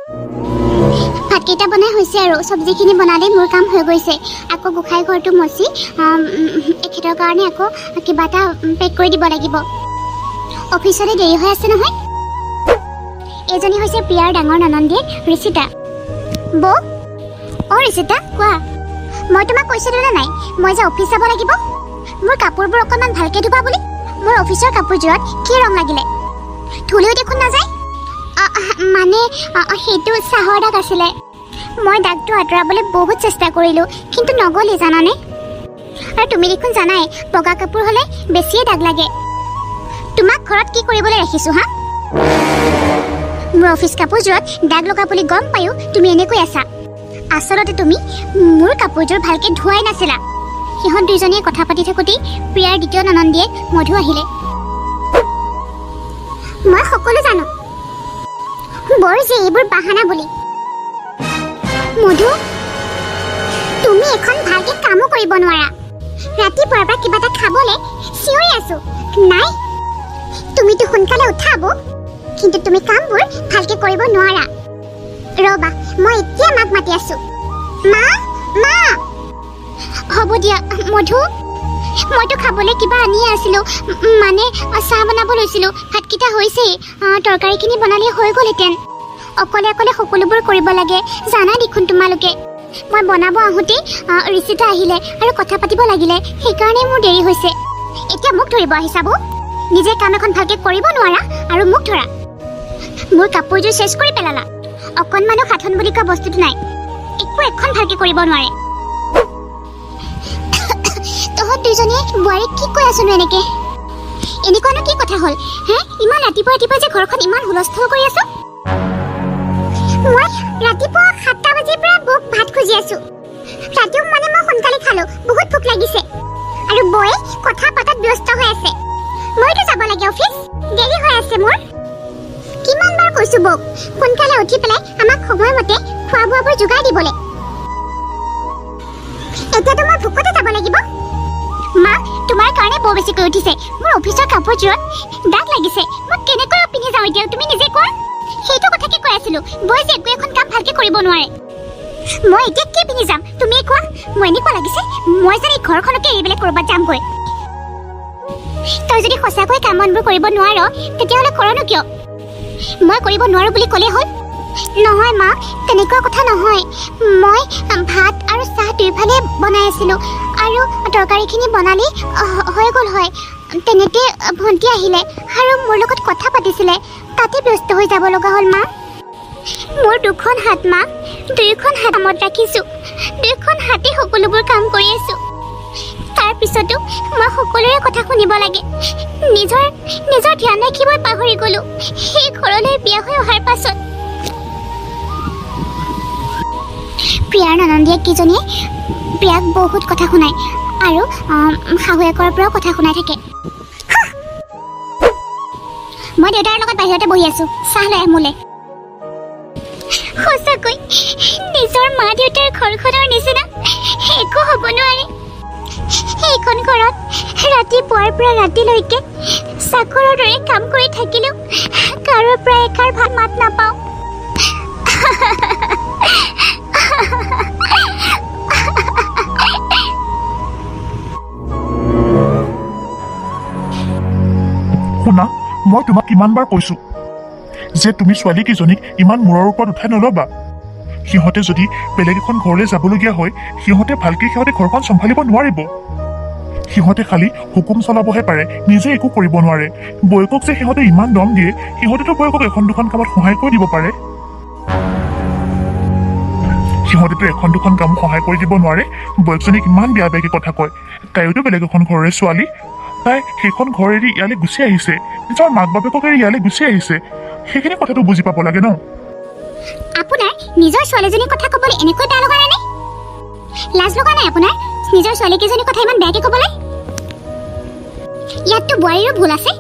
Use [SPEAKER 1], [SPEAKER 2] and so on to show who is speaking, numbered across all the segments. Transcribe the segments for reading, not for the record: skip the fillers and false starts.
[SPEAKER 1] ভাতকেইটা বনাই হৈছে আৰু চব্জিখিনি বনালে মোৰ কাম হৈ গৈছে। আকৌ গোসাঁই ঘৰটো মচি এখেতৰ কাৰণে আকৌ কিবা এটা পেক কৰি দিব লাগিব। অফিচলৈ দেৰি হৈ আছে নহয়। এজনী হৈছে প্ৰিয়াৰ ডাঙৰ ননন্দীয়েক ঋষিতা। বৌ, ঋষিতা কোৱা। মই তোমাক কৈছিলোঁ নে নাই মই যে অফিচ যাব লাগিব? মোৰ কাপোৰবোৰ অকণমান ভালকৈ ধুবা বুলি। মোৰ অফিচৰ কাপোৰযোৰত কি ৰং লাগিলে? ধুলেও দেখোন নাযায়। মানে সেইটো চাহৰ দাগ আছিলে। মই দাগটো আঁতৰাবলৈ বহুত চেষ্টা কৰিলোঁ, কিন্তু নগ'লে জানানে। আৰু তুমি দেখোন জানাই বগা কাপোৰ হ'লে বেছিয়ে দাগ লাগে। তোমাক ঘৰত কি কৰিবলৈ ৰাখিছোঁ হা? মোৰ অফিচ কাপোৰযোৰত দাগ লগা বুলি গম পায়ো তুমি এনেকৈ আছা। আচলতে তুমি মোৰ কাপোৰযোৰ ভালকৈ ধোৱাই নাছিলা। সিহঁত দুইজনীয়ে কথা পাতি থাকোঁতেই প্ৰিয়াৰ দ্বিতীয় ননন্দীয়ে মধু আহিলে। মই সকলো জানো বৰ যে এইবোৰ বাহানা বুলি। মধু, তুমি এখন ভালকৈ কামো কৰিব নোৱাৰা। ৰাতিপুৱাৰ পৰা কিবা এটা খাবলৈ চিঞৰি আছো, নাই। তুমিতো সোনকালে উঠাব, কিন্তু তুমি কামবোৰ ভালকৈ কৰিব নোৱাৰা। ৰবা, মই এতিয়া মাক মাতি আছো। মা, মা। হ'ব দিয়া মধু, মইতো খাবলৈ কিবা আনিয়ে আছিলোঁ। মানে চাহ বনাব লৈছিলোঁ। ভাতকেইটা হৈছেই, তৰকাৰীখিনি বনালে হৈ গ'লহেঁতেন। অকলে অকলে সকলোবোৰ কৰিব লাগে জানা দেখোন তোমালোকে। মই বনাব আহোঁতেই ঋষিতা আহিলে আৰু কথা পাতিব লাগিলে, সেইকাৰণে মোৰ দেৰি হৈছে। এতিয়া মোক ধৰিব আহিছা বৌ? নিজে কাম এখন ভালকৈ কৰিব নোৱাৰা আৰু মোক ধৰা। মোৰ কাপোৰযোৰ চেচ কৰি পেলালা। অকণমানো সাধন বুলি কোৱা বস্তুটো নাই। একো এখন ভালকৈ কৰিব নোৱাৰে। তহঁত দুইজনীয়ে বোৱাৰীক কি কৈ আছোনো এনেকে? এনেকুৱানো কি কথা হ'ল হে? ইমান ৰাতিপুৱা ৰাতিপুৱা যে ঘৰখন ইমান হুলস্থুল কৰি আছো। মই ৰাতিপুৱা 7টা বজাৰ পৰা বৌক ভাত খুজি আছো। ৰাতিও মানে মই সোনকালে খালো, বহুত ভোক লাগিছে। আৰু বৌয়ে কথা পাতাত ব্যস্ত হৈ আছে। মইতো যাব লাগে অফিচ, দেৰি হৈ আছে মোৰ। কিমান বাৰ কৈছো বৌক সোনকালে উঠি পেলাই আমাক সময়মতে খোৱা বোৱাবোৰ যোগাৰ দিবলৈ। এতিয়াতো মই ভোকতে যাব লাগিব। মা, তোমাৰ কাৰণে বৰ বেছিকৈ উঠিছে। মোৰ অফিচৰ কাপোৰযোৰত দাগ লাগিছে। মই কেনেকৈ পিন্ধি যাওঁ এতিয়া, তুমি নিজে কোৱা। সেইটো কথাকে কৈ আছিলো। বৌ যে একো এখন কাম ভালকৈ কৰিব নোৱাৰে। মই এতিয়া কি পিন্ধি যাম তুমি কোৱা। মই এনেকুৱা লাগিছে মই যেন এই ঘৰখনকে এৰি পেলাই ক'ৰবাত যামগৈ। তই যদি সঁচাকৈ কাম বনবোৰ কৰিব নোৱাৰ তেতিয়াহ'লে কৰনো কিয়? মই কৰিব নোৱাৰো বুলি ক'লে হ'ল। নহয় মা, তেনেকুৱা কথা নহয়। মই ভাত আৰু চাহ দুইফালে বনাই আছিলোঁ আৰু তৰকাৰীখিনি বনালেই হৈ গ'ল হয়। তেনেতে ভণ্টি আহিলে আৰু মোৰ লগত কথা পাতিছিলে, তাতে ব্যস্ত হৈ যাব লগা হ'ল মা। মোৰ দুখন হাত মা, দুয়োখন হাত কামত ৰাখিছোঁ। দুয়োখন হাতে সকলোবোৰ কাম কৰি আছোঁ। তাৰপিছতো মই সকলোৰে কথা শুনিব লাগে। নিজৰ ধ্যান ৰাখিবই পাহৰি গ'লোঁ সেই ঘৰলৈ বিয়া হৈ অহাৰ পাছত। প্ৰিয়াৰ ননন্দীয়েক কেইজনীয়ে প্ৰিয়াক বহুত কথা শুনায় আৰু শাহুৱেকৰ পৰাও কথা শুনাই থাকে। মই দেউতাৰ লগত বাহিৰতে বহি আছো, চাহ লৈ মোলে। সঁচাকৈ নিজৰ মা দেউতাৰ ঘৰখনৰ নিচিনা একো হ'ব নোৱাৰে। এইখন ঘৰত ৰাতিপুৱাৰ পৰা ৰাতিলৈকে চাকৰৰ দৰে কাম কৰি থাকিলেও কাৰোৰ পৰা এষাৰ ভাল মাত নাপাওঁ।
[SPEAKER 2] শুনা, মই তোমাক কিমানবাৰ কৈছো যে তুমি ছোৱালীকেইজনীক ইমান মূৰৰ ওপৰত উঠাই নল'বা। সিহঁতে যদি বেলেগ এখন ঘৰলৈ যাবলগীয়া হয় সিহঁতে ঘৰখন চম্ভালিব নোৱাৰিব। সিহঁতে খালি হুকুম চলাবহে পাৰে, নিজে একো কৰিব নোৱাৰে। বৌয়েকক যে সিহঁতে ইমান দম দিয়ে, সিহঁতেতো বৌয়েকক এখন দুখন কামত সহায় কৰি দিব পাৰে। সিহঁতেতো এখন দুখন কাম সহায় কৰি দিব নোৱাৰে। বৌয়েকজনীক ইমান বেয়া বেয়াকৈ কথা কয়। তাইওতো বেলেগ এখন ঘৰৰে ছোৱালী। তাই সেইখন ঘৰ এৰি ইয়ালৈ গুচি আহিছে, নিজৰ মাক বাপেকক এৰি ইয়ালৈ গুচি আহিছে। সেইখিনি কথাটো বুজি পাব লাগে ন।
[SPEAKER 1] আপোনাৰ নিজৰ ছোৱালীজনীৰ কথা ক'বলৈ এনেকৈ বেয়া লগা নাই? লাজ লগা নাই আপোনাৰ নিজৰ ছোৱালীকেইজনীৰ কথা ইমান বেয়াকৈ ক'বলৈ? ইয়াততো বোৱাৰীৰো ভুল আছে।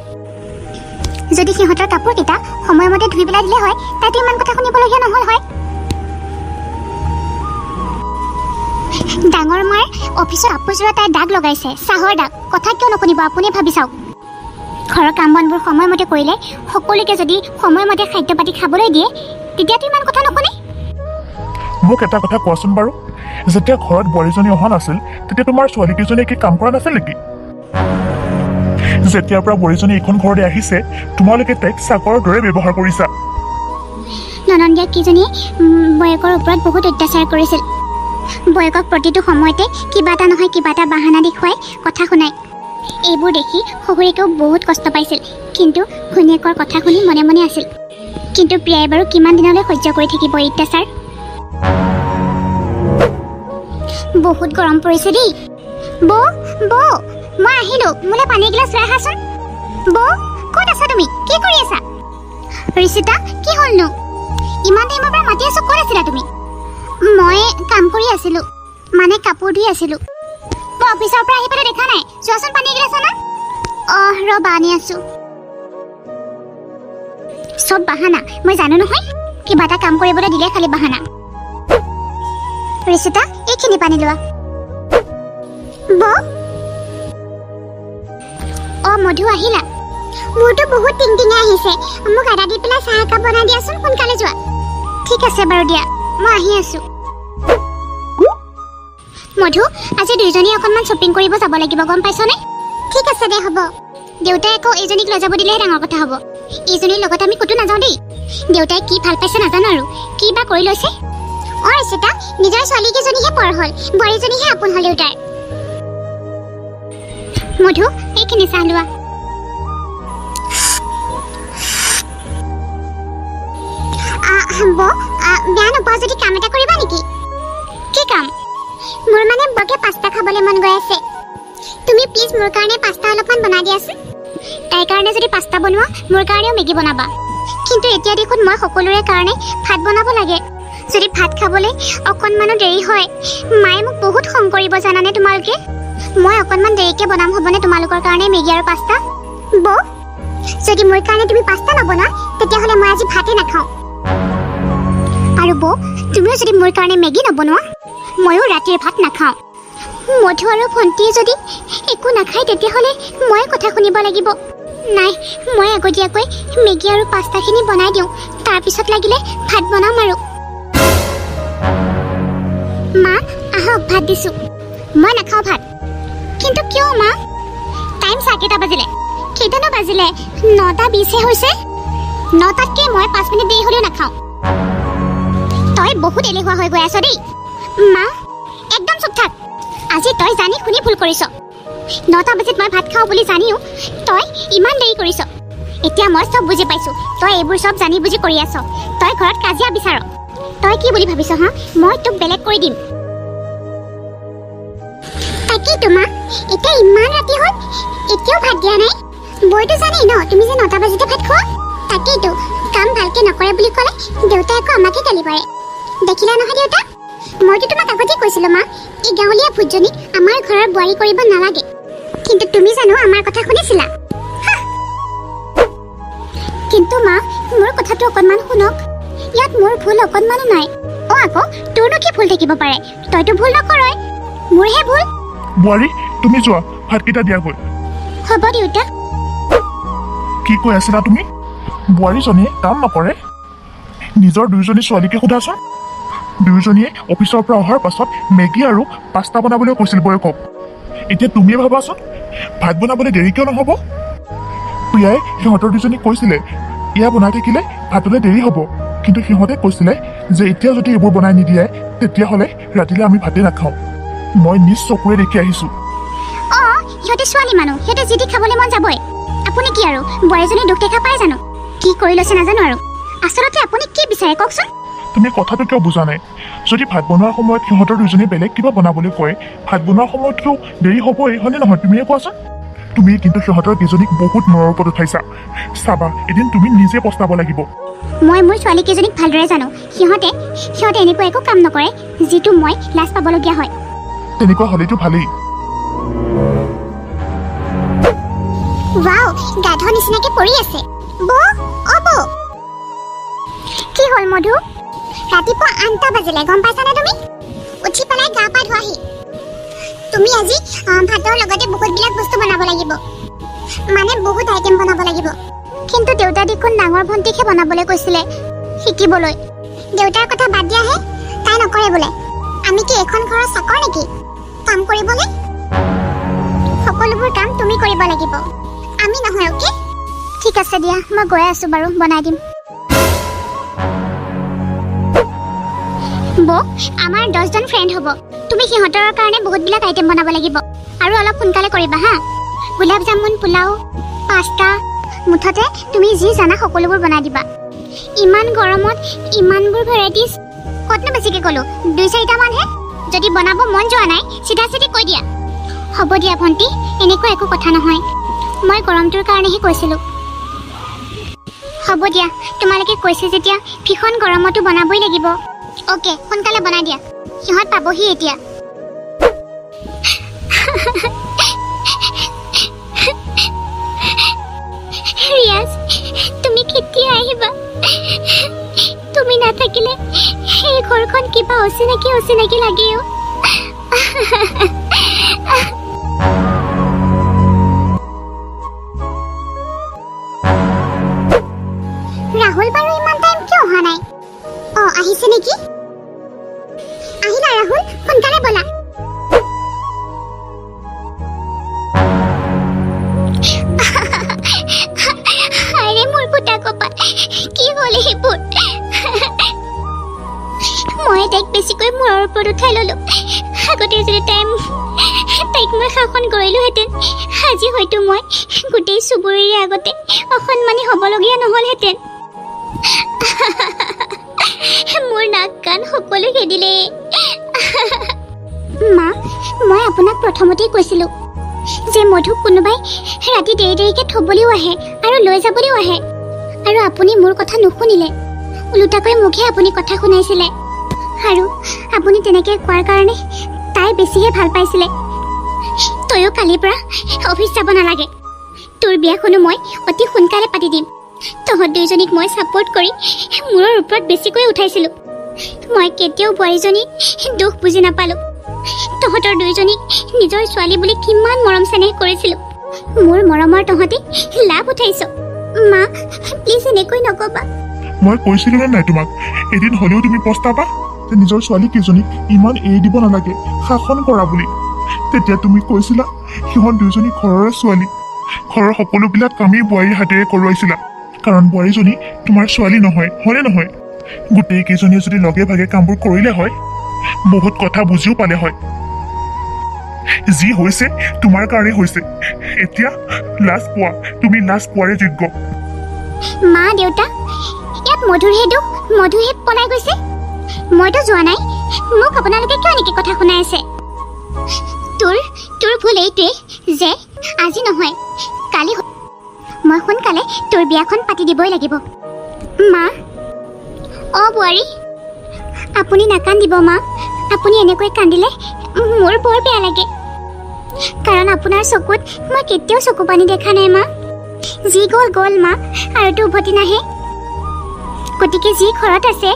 [SPEAKER 1] যদি সিহঁতৰ কাপোৰকেইটা সময়মতে ধুই পেলাই দিলে হয় তাইতো ইমান কথা শুনিবলগীয়া নহ'ল হয়। ডাঙৰ মাৰ অফিচৰ কাপোৰযোৰত তাই দাগ লগাইছে, চাহৰ দাগ। কথা কিয় নশুনিব আপুনি ভাবি চাওক। ঘৰৰ কাম বনবোৰ সময়মতে কৰিলে, সকলোকে যদি সময়মতে খাদ্য পাতি খাবলৈ দিয়ে তেতিয়াতো ইমান কথা নকনে।
[SPEAKER 2] মোক এটা কথা কোৱাচোন বাৰু, যেতিয়া ঘৰত বোৱাৰীজনী অহা নাছিল তেতিয়া তোমাৰ ছোৱালীকেইজনীয়ে কি কাম কৰা নাছিল নেকি? যেতিয়াৰ পৰা বোৱাৰীজনী এইখন ঘৰলৈ আহিছে তোমালোকে তাইক চাকৰৰ দৰে ব্যৱহাৰ কৰিছা।
[SPEAKER 1] ননন্দীয়া কেইজনীয়ে বয়েকৰ ওপৰত বহুত অত্যাচাৰ কৰিছিল। বয়েকক প্ৰতিটো সময়তে কিবা এটা নহয় কিবা এটা বাহানা দেখুৱাই কথা শুনায়। এইবোৰ দেখি শহুৰেকেও বহুত কষ্ট পাইছিল, কিন্তু ঘৈণীয়েকৰ কথা শুনি মনে মনে আছিল। কিন্তু প্ৰিয়াই বাৰু কিমান দিনলৈ সহ্য কৰি থাকিব এই অত্যাচাৰ? বহুত গৰম পৰিছে দেই। বৌ বৌ, মই আহিলো, মোলৈ পানী এগিলাচ লৈ আহাচোন। বৌ, ক'ত আছা তুমি? কি কৰি আছা? ঋষিতা, কি হ'লনো? ইমান টাইমৰ পৰা মাতি আছো, ক'ত আছিলা তুমি? মই কাম কৰি আছিলো, মানে কাপোৰ ধুই আছিলো। মই অফিচৰ পৰা আহি পেলাই দেখা নাই, চোৱাচোন পানী এগিলাচ আনা। ৰবা আনি আছো। চব বাহানা, মই জানো নহয়। কিবা এটা কাম কৰিবলৈ দিলে খালি বাহানা। ঋষিতা, এইখিনি পানী লোৱা। বৌ, মধু আহিলা? মোৰতো বহুত টিংটিঙাই আহিছে, মোক আদা দি পেলাই চাহ একাপ বনাই দিয়াচোন, সোনকালে যোৱা। ঠিক আছে বাৰু দিয়া, মই আহি আছো। মধু, আজি দুইজনী অকণমান শ্বপিং কৰিব যাব লাগিব, গম পাইছনে? ঠিক আছে দে, হ'ব। দেউতাই আকৌ এইজনীক লৈ যাব দিলেহে ডাঙৰ কথা হ'ব। এইজনীৰ লগত আমি ক'তো নাযাওঁ দেই। দেউতাই কি ভাল পাইছে নাজানো আৰু, কি বা কৰি লৈছে। ঋষিতা, নিজৰ ছোৱালীকেইজনীহে পৰ হ'ল, বোৱাৰীজনীহে আপোন হ'ল দেউতাৰ। মধু, এইখিনি চাহ লোৱা। বেয়া নোপোৱা যদি কাম এটা কৰিবা নেকি? কি কাম? মোৰ মানে বৰকে পাস্তা খাবলৈ মন গৈ আছে। তুমি প্লিজ মোৰ কাৰণে পাস্তা অলপমান বনাই দিয়াচোন। তাইৰ কাৰণে যদি পাস্তা বনোৱা, মোৰ কাৰণেও মেগী বনাবা। কিন্তু এতিয়া দেখোন মই সকলোৰে কাৰণে ভাত বনাব লাগে। যদি ভাত খাবলৈ অকণমানো দেৰি হয়, মায়ে মোক বহুত খং কৰিব জানানে তোমালোকে। মই অকণমান দেৰিকে বনাম হ'বনে তোমালোকৰ কাৰণে মেগী আৰু পাস্তা? বৌ, যদি মোৰ কাৰণে তুমি পাস্তা নবনোৱা, তেতিয়াহ'লে মই আজি ভাতেই নাখাওঁ। আৰু বৌ, তুমিও যদি মোৰ কাৰণে মেগী নবনোৱা, ময়ো ৰাতিৰ ভাত নাখাওঁ। মধু আৰু ভণ্টিয়ে যদি একো নাখায়, তেতিয়াহ'লে মই কথা শুনিব লাগিব। নাই, মই আগতীয়াকৈ মেগী আৰু পাস্তাখিনি বনাই দিওঁ, তাৰপিছত লাগিলে ভাত বনাম আৰু। মা, আহক, ভাত দিছো। মই নাখাওঁ ভাত। কিন্তু কিয় মা? টাইম কেইটা বাজিলে? কেইটানো বাজিলে? 9:20হে হৈছে। 9টাতকৈ মই 5 মিনিট দেৰি হ'লেও নাখাওঁ। তই বহুত এলেহুৱা হৈ গৈ আছ দেই। মা, একদম চুপ থাক। আজি তই জানি শুনি ভুল কৰিছ। 9টা বজাত মই ভাত খাওঁ বুলি জানিও তই ইমান দেৰি কৰিছ। এতিয়া মই চব বুজি পাইছো, তই এইবোৰ চব জানি বুজি কৰি আছ। তই ঘৰত কাজিয়া বিচাৰ। তই কি বুলি ভাবিছ হা? মই তোক বেলেগ কৰি দিম। তাকেই তোমা, এতিয়া ইমান ৰাতি হ'ল, এতিয়াও ভাত দিয়া নাই। বৌটো জানেই ন তুমি যে 9টা বজাতে ভাত খোৱা। তাকেইতো, কাম ভালকে নকৰে বুলি ক'লে দেউতাই আকৌ আমাকে গালি পাৰে। দেখিলা নহয় দেউতা, মইতো তোমাক আগতে কৈছিলো মা, এই গাঁৱলীয়া ভূতজনীক আমাৰ ঘৰৰ বোৱাৰী কৰিব নালাগে। কিন্তু তুমি জানো আমাৰ কথা শুনিছিলা? কিন্তু মা, মোৰ কথাটো অকণমান শুনক। ইয়াত মোৰ ভুল অকণমানো নাই। আকৌ তোৰনো কি ভুল থাকিব পাৰে? তইতো ভুল নকৰই, মোৰহে ভুল।
[SPEAKER 2] বোৱাৰী, তুমি যোৱা, ভাতকেইটা দিয়াগৈ।
[SPEAKER 1] হ'ব দেউতা।
[SPEAKER 2] কি কৈ আছিলা তুমি? বোৱাৰীজনীয়ে কাম নকৰে? নিজৰ দুয়োজনী ছোৱালীকে সোধাচোন। দুয়োজনীয়ে অফিচৰ পৰা অহাৰ পাছত মেগী আৰু পাস্তা বনাবলৈ কৈছিল বয়েকক। এতিয়া তুমিয়ে ভাবাচোন, ভাত বনাবলৈ দেৰি কিয় নহ'ব? প্ৰিয়াই সিহঁতৰ দুজনীক কৈছিলে এয়া বনাই থাকিলে ভাতলৈ দেৰি হ'ব, কিন্তু সিহঁতে কৈছিলে যে এতিয়া যদি এইবোৰ বনাই নিদিয়ে তেতিয়াহ'লে ৰাতিলৈ আমি ভাতেই নাখাওঁ। মই নিজ চকুৰে দেখি আহিছোঁ।
[SPEAKER 1] সিহঁতে ছোৱালী মানুহ, সিহঁতে যি টি খাবলৈ মন যাবই। আপুনি কি আৰু বোৱাৰীজনী দুখ দেখা পাই জানো? কি কৰি লৈছে নাজানো আৰু। আচলতে আপুনি কি বিচাৰে কওকচোন?
[SPEAKER 2] তুমি কথাটো কিয় বুজা নাই? যদি ভাত বনোৱাৰ সময়ত সিহঁতৰ দুজনী বেলেগ কিবা বনাবলৈ কয়, ভাত বনোৱাৰ সময়ততো দেৰি হ'বই, হয়নে নহয়? তুমিয়ে কোৱাচোন। তুমি কিন্তু সিহঁতৰ কেইজনীক বহুত মূৰৰ ওপৰত উঠাইছা। চাবা, এদিন তুমি নিজে পস্তাব লাগিব।
[SPEAKER 1] মই মোৰ ছোৱালীকেইজনীক ভালদৰে জানো। সিহঁতে এনেকুৱা একো কাম নকৰে যিটো মই লাজ পাবলগীয়া হয়।
[SPEAKER 2] তেনেকুৱা হ'লেতো ভালেই।
[SPEAKER 1] ৱাও, গাধৰ নিচিনাকে পৰি আছে। বৌ, বৌ, কি হ'ল মধু? ৰাতিপুৱা 8টা বাজিলে, গম পাইছানে তুমি? উঠি পেলাই গা পা ধোৱাহি। তুমি আজি ভাতৰ লগতে বহুতবিলাক বস্তু বনাব লাগিব, মানে বহুত আইটেম বনাব লাগিব। কিন্তু দেউতা দেখোন ডাঙৰ ভণ্টিকহে বনাবলৈ কৈছিলে, শিকিবলৈ। দেউতাৰ কথা বাদ দিয়াহে তাই নকৰে বোলে আমি কি এখন ঘৰৰ চাকৰ নেকি কাম কৰিবলৈ সকলোবোৰ কাম তুমি কৰিব লাগিব আমি নহয় ওকে ঠিক আছে দিয়া মই গৈ আছো বাৰু বনাই দিম বো আমাৰ 10 জন ফ্ৰেণ্ড হ'ব তুমি সিহঁতৰ কাৰণে বহুতবিলাক আইটেম বনাব লাগিব আৰু অলপ সোনকালে কৰিবা হা গোলাপ জামুন পোলাও পাস্তা মুঠতে তুমি যি জানা সকলোবোৰ বনাই দিবা ইমান গৰমত ইমানবোৰ ভেৰাইটিজ কতনো বেছিকে ক'লো 2-4টা মানহে যদি বনাব মন যোৱা নাই চিধা চিধি কৈ দিয়া হ'ব দিয়া ভণ্টি এনেকুৱা একো কথা নহয় মই গৰমটোৰ কাৰণেহে কৈছিলোঁ হ'ব দিয়া তোমালোকে কৈছে যেতিয়া ভীষণ গৰমতো বনাবই লাগিব ওকে সোনকালে বনাই দিয়া সিহঁত পাবহি এতিয়া ৰিয়াজ তুমি কেতিয়া আহিবা তুমি নাথাকিলে এই ঘৰখন কিবা অচিনাকি লাগে ৰাহুল বাৰু ইমান টাইম কিয় অহা নাই আহিছে নেকি আহিলা ৰাহুল সোনকালে বলা আৰে মোৰ পুতা কপা কি হ'ল এইবোৰ মই তাইক বেছিকৈ মূৰৰ ওপৰত উঠাই ললো আগতে যদি তাইক মই শাসন কৰিলোহেঁতেন আজি হয়তো মই গোটেই চুবুৰীৰ আগতে অসন্মানী হ'বলগীয়া নহ'লহেঁতেন মোৰ নাক কাণ সকলো খেদিলে মা মই আপোনাক প্ৰথমতেই কৈছিলোঁ যে মধুক কোনোবাই ৰাতি দেৰিকে থ'বলৈও আহে আৰু লৈ যাবলৈও আহে আৰু আপুনি মোৰ কথা নুশুনিলে ওলোটাকৈ মোকহে আপুনি কথা শুনাইছিলে আৰু আপুনি তেনেকৈ কোৱাৰ কাৰণে তাই বেছিহে ভাল পাইছিলে তয়ো কালিৰ পৰা অফিচ যাব নালাগে তোৰ বিয়াখনো মই অতি সোনকালে পাতি দিম তহঁত দুইজনীক মই ছাপোৰ্ট কৰি মূৰৰ ওপৰত বেছিকৈ উঠাইছিলোঁ মই কেতিয়াও বোৱাৰীজনীক দুখ বুজি নাপালোঁ তহঁতৰ দুইজনীক নিজৰ ছোৱালী বুলি কিমান মৰম চেনেহ কৰিছিলোঁ মোৰ মৰমৰ তহঁতে লাভ উঠাইছ মা প্লিজ এনেকৈ নকবা
[SPEAKER 2] মই কৈছিলোঁ নে নাই তোমাক এদিন হ'লেও তুমি পস্তাবা যে নিজৰ ছোৱালী কেইজনীক ইমান এৰি দিব নালাগে শাসন কৰা বুলি তেতিয়া তুমি কৈছিলা সিহঁত দুইজনী ঘৰৰে ছোৱালী ঘৰৰ সকলোবিলাক কামেই বোৱাৰীৰ হাতেৰে কৰোৱাইছিলা কাৰণ বোৱাৰীজনী তোমাৰ ছোৱালী নহয় হয়নে নহয় গোটেই কেইজনীয়ে যদি লগে ভাগে কামবোৰ কৰিলে হয় বহুত কথা বুজিও পালে হয় যি হৈছে তোমাৰ কাৰণে হৈছে এতিয়া লাজ পোৱা তুমি লাজ পোৱাৰে যোগ্য
[SPEAKER 1] মা দেউতা ইয়াত মধুৰহে দুখ মধুহে পলাই গৈছে মইতো যোৱা নাই মোক আপোনালোকে কিয় এনেকৈ কথা শুনাই আছে তোৰ ভুল এইটোৱে যে আজি নহয় কালি মই সোনকালে তোৰ বিয়াখন পাতি দিবই লাগিব মা বোৱাৰী আপুনি নাকান্দিব মা আপুনি এনেকৈ কান্দিলে মোৰ বৰ বেয়া লাগে কাৰণ আপোনাৰ চকুত মই কেতিয়াও চকু পানী দেখা নাই মা যি গ'ল মা আৰুতো উভতি নাহে গতিকে যি ঘৰত আছে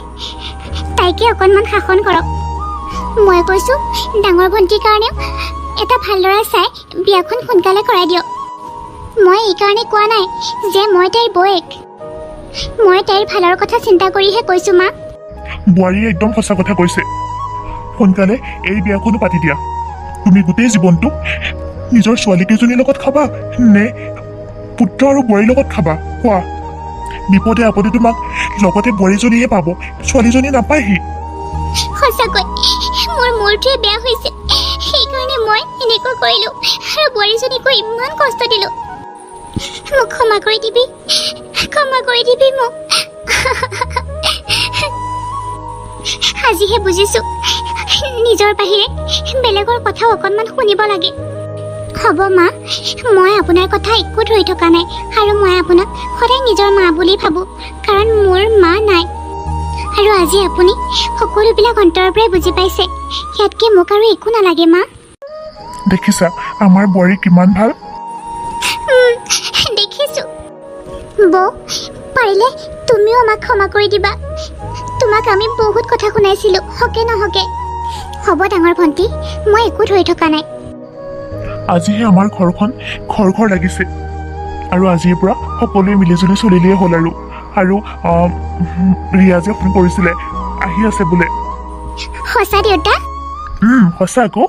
[SPEAKER 1] তাইকে অকণমান শাসন কৰক মই কৈছোঁ ডাঙৰ ভণ্টিৰ কাৰণেও এটা ভাল ল'ৰা চাই বিয়াখন সোনকালে কৰাই দিয়ক মই এইকাৰণে কোৱা নাই যে মই তাইৰ বৌয়েক মই তাইৰ ভালৰ কথা চিন্তা কৰিহে কৈছোঁ মা
[SPEAKER 2] বোৱাৰীয়ে একদম সঁচা কথা কৈছে সোনকালে এই বিয়াখনো পাতি দিয়া তুমি গোটেই জীৱনটো নিজৰ ছোৱালীকেইজনীৰ লগত খাবা নে পুত্ৰ আৰু বোৱাৰীৰ লগত খাবা কোৱা বিপদে আপদে তোমাক লগতে বোৱাৰীজনীহে পাব ছোৱালীজনী নাপায়হি
[SPEAKER 1] সঁচাকৈ মোৰ মূৰটোৱে বেয়া হৈছে সেইকাৰণে মই এনেকৈ কৰিলোঁ আৰু বোৱাৰীজনীকো ইমান কষ্ট দিলোঁ মোক ক্ষমা কৰি দিবি মোক আজিহে বুজিছোঁ নিজৰ বাহিৰে বেলেগৰ কথাও অকণমান শুনিব লাগে হ'ব মা মই আপোনাৰ কথা একো ধৰি থকা নাই আৰু মই আপোনাক সদায় নিজৰ মা বুলি ভাবোঁ কাৰণ মোৰ মা নাই আৰু আজি আপুনি সকলোবিলাক অন্তৰৰ পৰাই বুজি পাইছে ইয়াতকৈ মোক আৰু একো নালাগে মা
[SPEAKER 2] দেখিছা আমাৰ বোৱাৰী কিমান ভাল
[SPEAKER 1] দেখিছোঁ বৌ পাৰিলে তুমিও আমাক ক্ষমা কৰি দিবা তোমাক আমি বহুত কথা শুনাইছিলোঁ হকে নহকে হ'ব ডাঙৰ ভণ্টি মই একো ধৰি থকা নাই
[SPEAKER 2] আজিহে আমাৰ ঘৰখন ঘৰ লাগিছে আৰু আজিৰ পৰা সকলোৱে মিলিজুলি চলিলেই হ'ল আৰু ৰিয়াজে ফোন কৰিছিলে আহি আছে বোলে
[SPEAKER 1] সঁচা দেউতা
[SPEAKER 2] সঁচা আকৌ